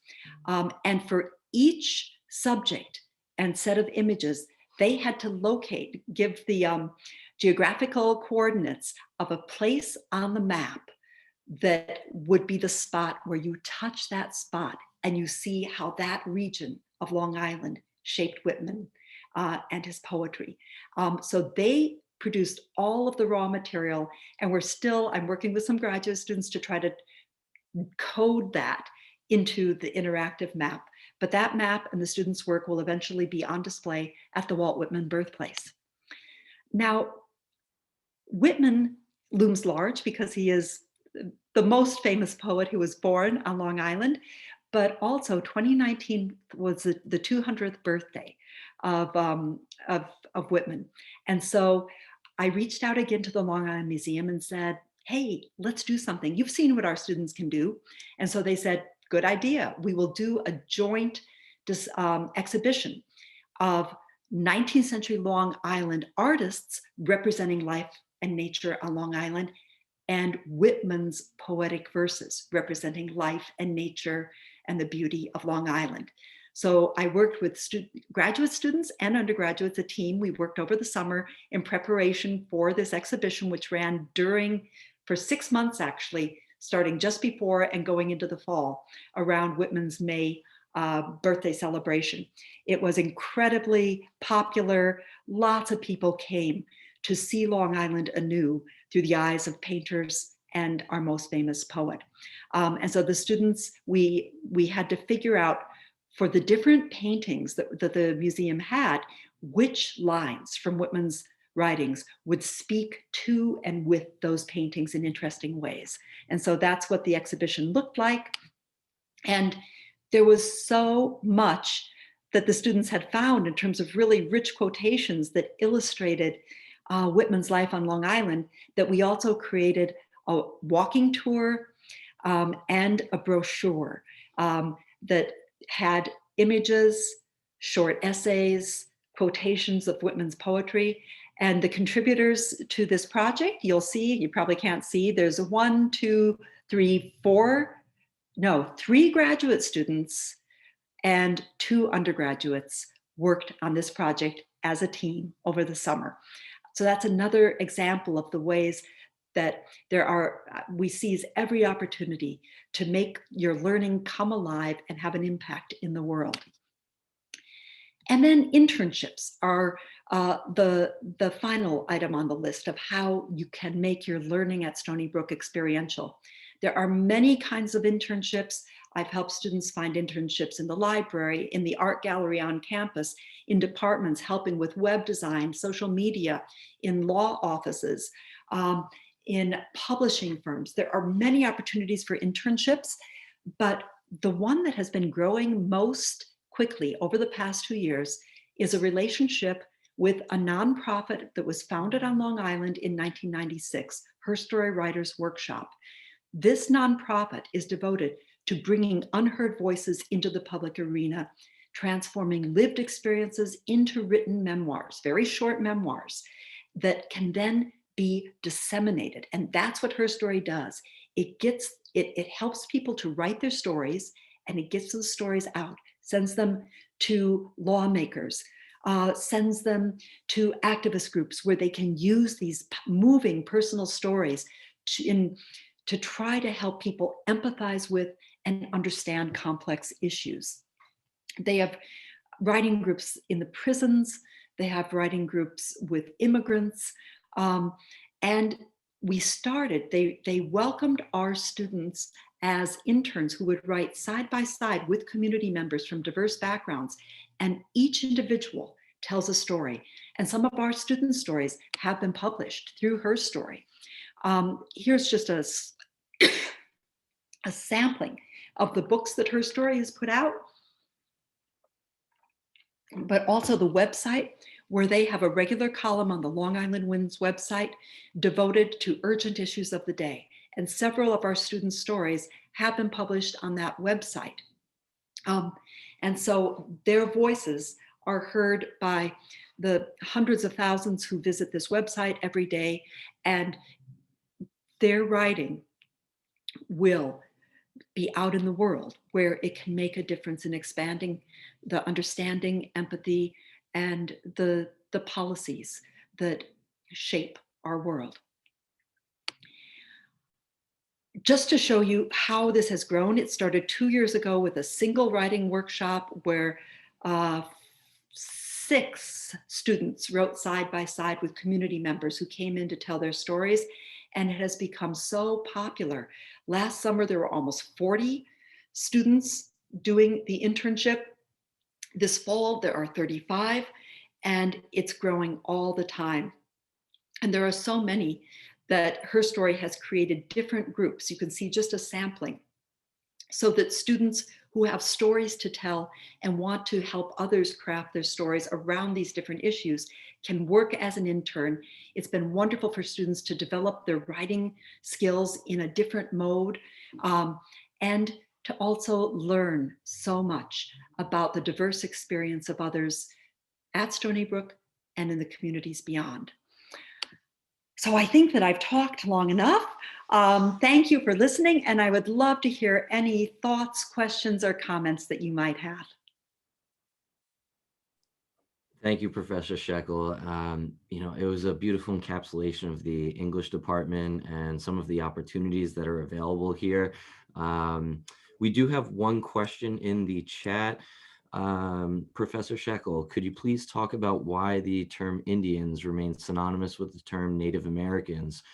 Speaker 2: And for each subject and set of images, they had to give the geographical coordinates of a place on the map that would be the spot where you touch that spot and you see how that region of Long Island shaped Whitman and his poetry. So they produced all of the raw material, and I'm working with some graduate students to try to code that into the interactive map. But that map and the students' work will eventually be on display at the Walt Whitman birthplace. Now, Whitman looms large because he is the most famous poet who was born on Long Island, but also 2019 was the 200th birthday of Whitman. And so I reached out again to the Long Island Museum and said, hey, let's do something. You've seen what our students can do. And so they said, good idea. We will do a joint exhibition of 19th century Long Island artists representing life and nature on Long Island, and Whitman's poetic verses representing life and nature and the beauty of Long Island. So I worked with graduate students and undergraduates, a team. We worked over the summer in preparation for this exhibition, which ran for 6 months actually, starting just before and going into the fall around Whitman's May birthday celebration. It was incredibly popular. Lots of people came to see Long Island anew through the eyes of painters and our most famous poet. And so the students, we had to figure out for the different paintings that the museum had, which lines from Whitman's writings would speak to and with those paintings in interesting ways. And so that's what the exhibition looked like. And there was so much that the students had found in terms of really rich quotations that illustrated Whitman's life on Long Island, that we also created a walking tour and a brochure that had images, short essays, quotations of Whitman's poetry. And the contributors to this project, you'll see, you probably can't see, there's 3 graduate students and 2 undergraduates worked on this project as a team over the summer. So that's another example of the ways that we seize every opportunity to make your learning come alive and have an impact in the world. And then internships are the final item on the list of how you can make your learning at Stony Brook experiential. There are many kinds of internships. I've helped students find internships in the library, in the art gallery on campus, in departments helping with web design, social media, in law offices, in publishing firms. There are many opportunities for internships, but the one that has been growing most quickly over the past 2 years is a relationship with a nonprofit that was founded on Long Island in 1996, Her Story Writers Workshop. This nonprofit is devoted to bringing unheard voices into the public arena, transforming lived experiences into written memoirs, very short memoirs that can then be disseminated. And that's what Her Story does. It helps people to write their stories, and it gets those stories out, sends them to lawmakers, sends them to activist groups where they can use these moving personal stories to try to help people empathize with and understand complex issues. They have writing groups in the prisons. They have writing groups with immigrants. And they welcomed our students as interns who would write side by side with community members from diverse backgrounds. And each individual tells a story. And some of our student stories have been published through Her Story. Here's just a sampling of the books that Her Story has put out. but also the website, where they have a regular column on the Long Island Wind's website devoted to urgent issues of the day. And several of our students' stories have been published on that website. And so their voices are heard by the hundreds of thousands who visit this website every day, and their writing will be out in the world where it can make a difference in expanding the understanding, empathy, and the policies that shape our world. Just to show you how this has grown, it started 2 years ago with a single writing workshop where 6 students wrote side by side with community members who came in to tell their stories, and it has become so popular. Last summer, there were almost 40 students doing the internship. This fall, there are 35, and it's growing all the time. And there are so many that her story has created different groups. You can see just a sampling, so that students who have stories to tell and want to help others craft their stories around these different issues can work as an intern. It's been wonderful for students to develop their writing skills in a different mode, and to also learn so much about the diverse experience of others at Stony Brook and in the communities beyond. So I think that I've talked long enough. Thank you for listening, and I would love to hear any thoughts, questions, or comments that you might have.
Speaker 3: Thank you, Professor Shekel. It was a beautiful encapsulation of the English department and some of the opportunities that are available here. We do have one question in the chat. Professor Shekel, could you please talk about why the term Indians remains synonymous with the term Native Americans?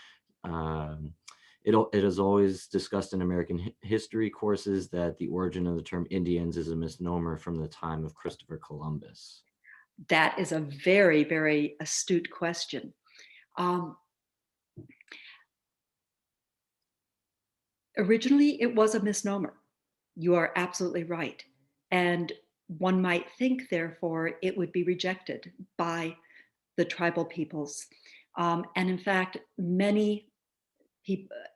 Speaker 3: It is always discussed in American history courses that the origin of the term Indians is a misnomer from the time of Christopher Columbus.
Speaker 2: That is a very, very astute question. Originally, it was a misnomer. You are absolutely right. And one might think, therefore, it would be rejected by the tribal peoples. And in fact, many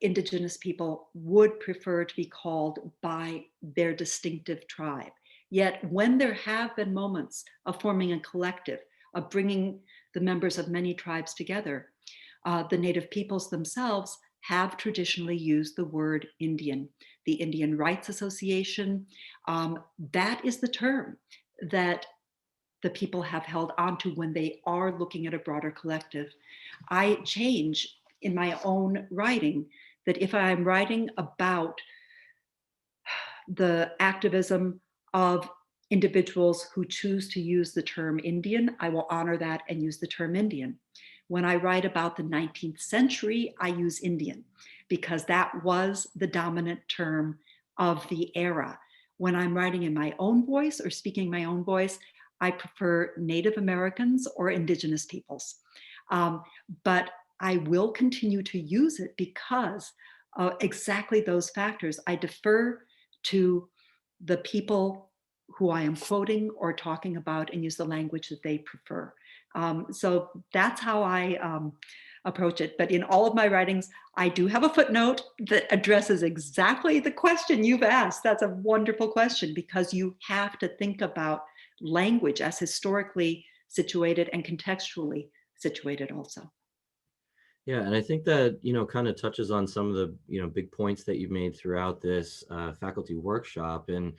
Speaker 2: indigenous people would prefer to be called by their distinctive tribe. Yet when there have been moments of forming a collective, of bringing the members of many tribes together, the Native peoples themselves have traditionally used the word Indian. The Indian Rights Association, that is the term that the people have held onto when they are looking at a broader collective. I change in my own writing that if I'm writing about the activism of individuals who choose to use the term Indian, I will honor that and use the term Indian. When I write about the 19th century, I use Indian because that was the dominant term of the era. When I'm writing in my own voice or speaking my own voice, I prefer Native Americans or indigenous peoples. But I will continue to use it because of exactly those factors. I defer to the people who I am quoting or talking about and use the language that they prefer. So that's how I approach it. But in all of my writings, I do have a footnote that addresses exactly the question you've asked. That's a wonderful question because you have to think about language as historically situated and contextually situated also.
Speaker 3: Yeah, and I think that, kind of touches on some of the, big points that you've made throughout this faculty workshop. And,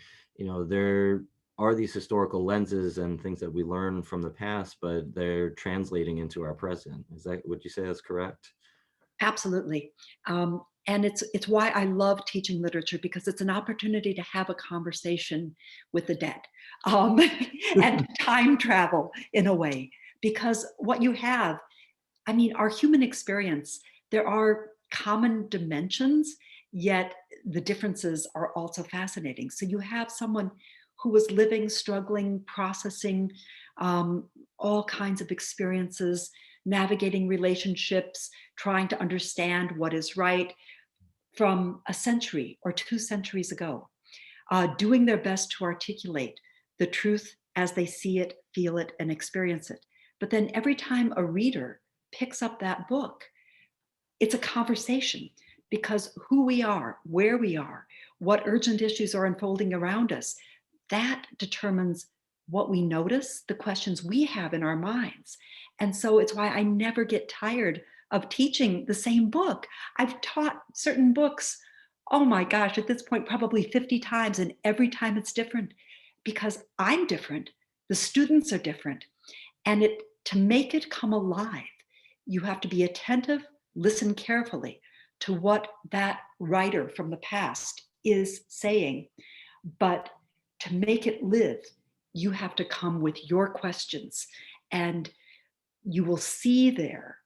Speaker 3: there are these historical lenses and things that we learn from the past, but they're translating into our present. Would you say that's correct?
Speaker 2: Absolutely. And it's why I love teaching literature, because it's an opportunity to have a conversation with the dead and time travel in a way, because what you have, I mean, our human experience, there are common dimensions, yet the differences are also fascinating. So you have someone who was living, struggling, processing all kinds of experiences, navigating relationships, trying to understand what is right from a century or 2 centuries ago, doing their best to articulate the truth as they see it, feel it, and experience it. But then every time a reader picks up that book, it's a conversation, because who we are, where we are, what urgent issues are unfolding around us, that determines what we notice, the questions we have in our minds. And so it's why I never get tired of teaching the same book. I've taught certain books, oh my gosh, at this point, probably 50 times, and every time it's different, because I'm different, the students are different. And to make it come alive, you have to be attentive, listen carefully to what that writer from the past is saying. But to make it live, you have to come with your questions, and you will see there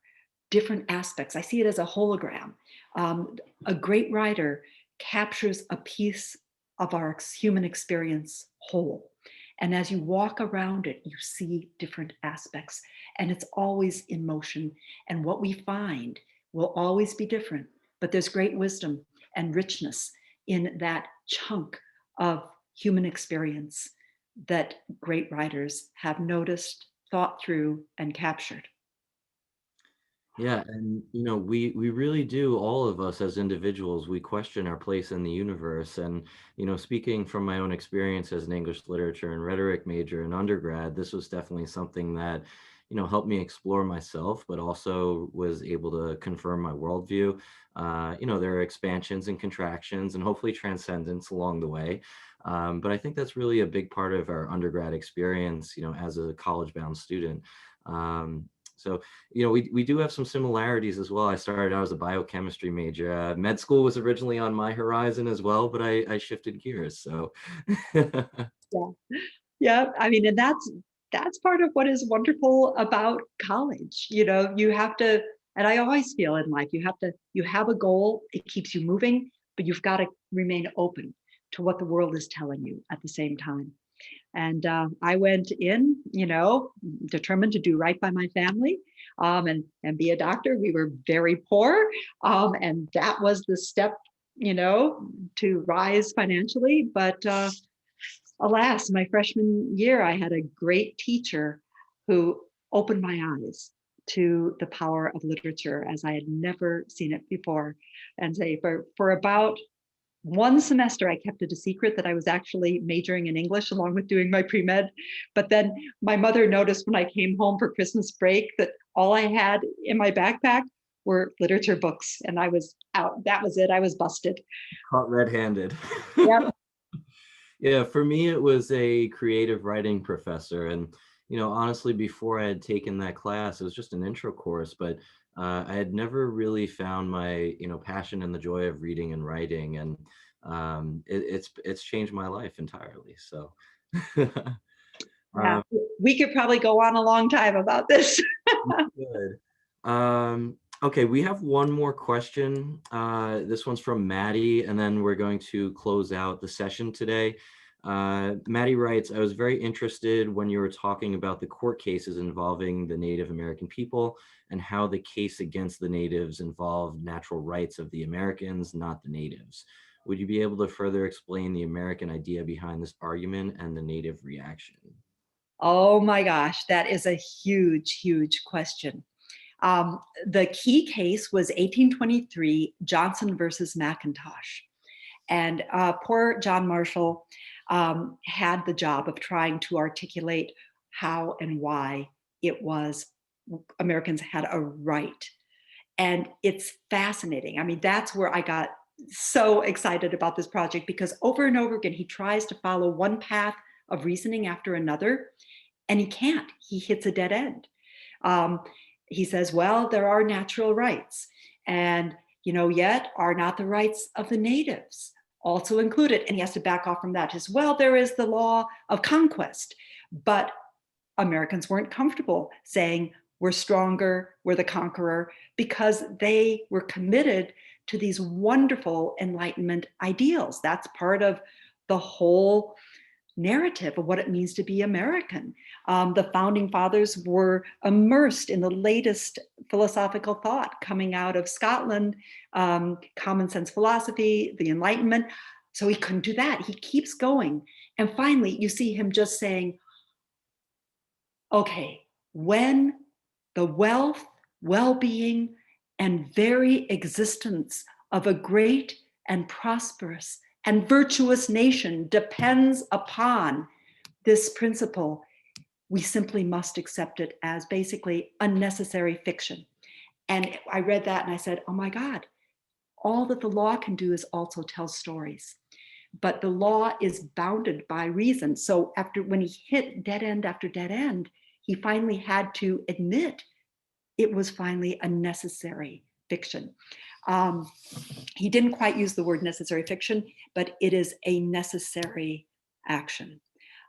Speaker 2: different aspects. I see it as a hologram. A great writer captures a piece of our human experience whole. And as you walk around it, you see different aspects, and it's always in motion. And what we find will always be different, but there's great wisdom and richness in that chunk of human experience that great writers have noticed, thought through, and captured.
Speaker 3: Yeah, and we really do, all of us as individuals, we question our place in the universe. And speaking from my own experience as an English literature and rhetoric major in undergrad, this was definitely something that helped me explore myself, but also was able to confirm my worldview. There are expansions and contractions and hopefully transcendence along the way. But I think that's really a big part of our undergrad experience, as a college-bound student. So, we do have some similarities as well. I started out as a biochemistry major. Med school was originally on my horizon as well, but I shifted gears. So,
Speaker 2: Yeah. Yeah. I mean, and that's part of what is wonderful about college. You have to, and I always feel in life, you have a goal, it keeps you moving, but you've got to remain open to what the world is telling you at the same time. And I went in, determined to do right by my family, and be a doctor. We were very poor, and that was the step, to rise financially. But alas, my freshman year, I had a great teacher who opened my eyes to the power of literature as I had never seen it before. And say for about one semester, I kept it a secret that I was actually majoring in English along with doing my pre-med. But then my mother noticed when I came home for Christmas break that all I had in my backpack were literature books, and I was out. That was it. I was busted.
Speaker 3: caught red-handed.
Speaker 2: Yep.
Speaker 3: Yeah, for me, it was a creative writing professor. And, honestly, before I had taken that class, it was just an intro course, but I had never really found my, passion and the joy of reading and writing. And it's changed my life entirely. So,
Speaker 2: Yeah, we could probably go on a long time about this.
Speaker 3: good. Okay, we have one more question. This one's from Maddie, and then we're going to close out the session today. Maddie writes, I was very interested when you were talking about the court cases involving the Native American people and how the case against the natives involved natural rights of the Americans, not the natives. Would you be able to further explain the American idea behind this argument and the native reaction?
Speaker 2: Oh my gosh, that is a huge, huge question. The key case was 1823 Johnson versus McIntosh. And poor John Marshall had the job of trying to articulate how and why it was Americans had a right. And it's fascinating. I mean, that's where I got so excited about this project, because over and over again, he tries to follow one path of reasoning after another, and he can't. He hits a dead end. He says, well, there are natural rights, and yet are not the rights of the natives also included? And he has to back off from that as well. There is the law of conquest, but Americans weren't comfortable saying we're stronger, we're the conqueror, because they were committed to these wonderful Enlightenment ideals. That's part of the whole narrative of what it means to be American. The founding fathers were immersed in the latest philosophical thought coming out of Scotland, common sense philosophy, the Enlightenment. So he couldn't do that. He keeps going. And finally, you see him just saying, okay, when the wealth, well-being, and very existence of a great and prosperous and virtuous nation depends upon this principle, we simply must accept it as basically unnecessary fiction. And I read that and I said, oh my God, all that the law can do is also tell stories. But the law is bounded by reason. So when he hit dead end after dead end, he finally had to admit it was finally a necessary fiction. He didn't quite use the word necessary fiction, but it is a necessary action.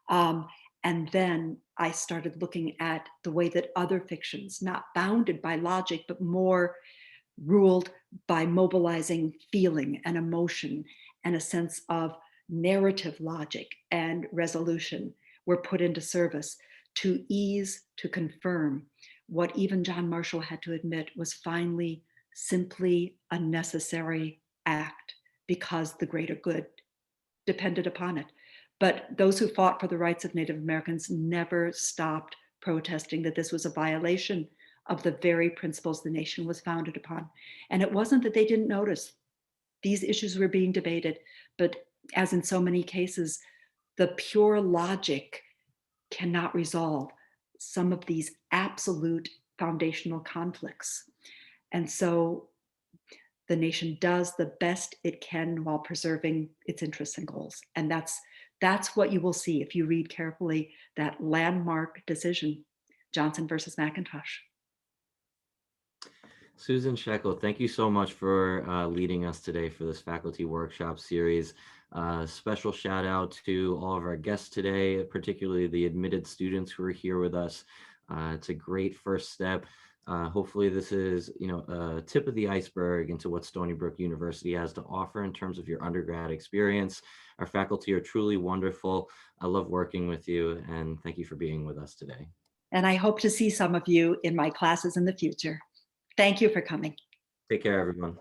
Speaker 2: And then I started looking at the way that other fictions, not bounded by logic, but more ruled by mobilizing feeling and emotion and a sense of narrative logic and resolution, were put into service to ease, to confirm what even John Marshall had to admit was finally simply a necessary act because the greater good depended upon it. But those who fought for the rights of Native Americans never stopped protesting that this was a violation of the very principles the nation was founded upon. And it wasn't that they didn't notice these issues were being debated, but as in so many cases, the pure logic cannot resolve some of these absolute foundational conflicts. And so the nation does the best it can while preserving its interests and goals. And that's what you will see if you read carefully that landmark decision, Johnson versus McIntosh.
Speaker 3: Susan Sheckle, thank you so much for leading us today for this faculty workshop series. Special shout out to all of our guests today, particularly the admitted students who are here with us. It's a great first step. Hopefully this is, a tip of the iceberg into what Stony Brook University has to offer in terms of your undergrad experience. Our faculty are truly wonderful. I love working with you, and thank you for being with us today.
Speaker 2: And I hope to see some of you in my classes in the future. Thank you for coming.
Speaker 3: Take care, everyone.